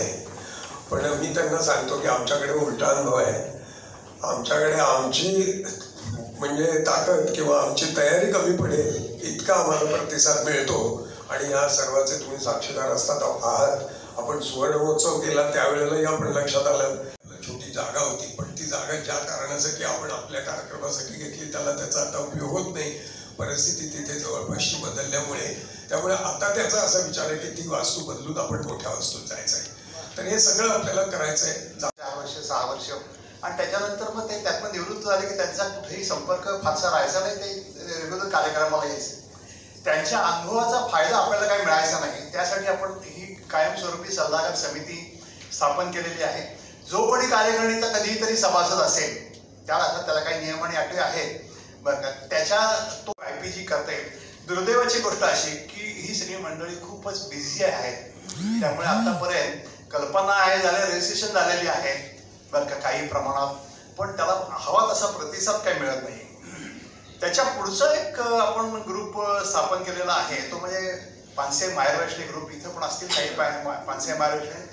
नाही. पण मी त्यांना सांगतो की आमच्याकडे उलटा अनुभव आहे. आमच्याकडे आमची म्हणजे ताकद किंवा आमची तयारी कमी पडेल इतका आम्हाला प्रतिसाद मिळतो. आणि या सर्वाचे तुम्ही साक्षीदार आहात. आपण सुवर्ण महोत्सव केला त्यावेळेलाही आपण लक्षात आलं छोटी जागा होती, पण ती जागा ज्या कारणासाठी आपण आपल्या कार्यक्रमासाठी घेतली त्याला त्याचा आता उपयोग होत नाही. परिस्थिती तिथे जवळपासची बदलल्यामुळे, त्यामुळे आता त्याचा असा विचार आहे की ती वास्तू बदलून आपण मोठ्या वास्तूत जायचं आहे. तर हे सगळं आपल्याला करायचं आहे. 4 वर्ष 6 वर्ष आणि त्याच्यानंतर मग ते त्यातनं निवृत्त झाले की त्यांचा कुठेही संपर्क फारसा राहायचा नाही. ते रेग्युलर कार्यक्रमाला यायचे. त्यांच्या अनुभवाचा फायदा आपल्याला काही मिळायचा नाही. त्यासाठी आपण ही कायमस्वरूपी सल्लागार समिती स्थापन केलेली आहे. जो कोणी कार्यकारिणीचा कधीतरी सभासद असेल त्याला काही नियम आणि अटी आहेत बरं का, त्याच्या तो IPG करते. दुर्दैवाची गोष्ट अशी की ही सगळी मंडळी खूपच बिझी आहेत. त्यामुळे आतापर्यंत कल्पना आहे झाले रजिस्ट्रेशन झालेली आहे बरं का काही प्रमाणात, पण त्याला हवा तसा प्रतिसाद काही मिळत नाही. त्याच्या पुढचा एक आपण ग्रुप स्थापन केलेला आहे तो म्हणजे पानसे माहेरवाशिणी ग्रुप. इथं पण असतील काही पानसे माहेरवाशिणी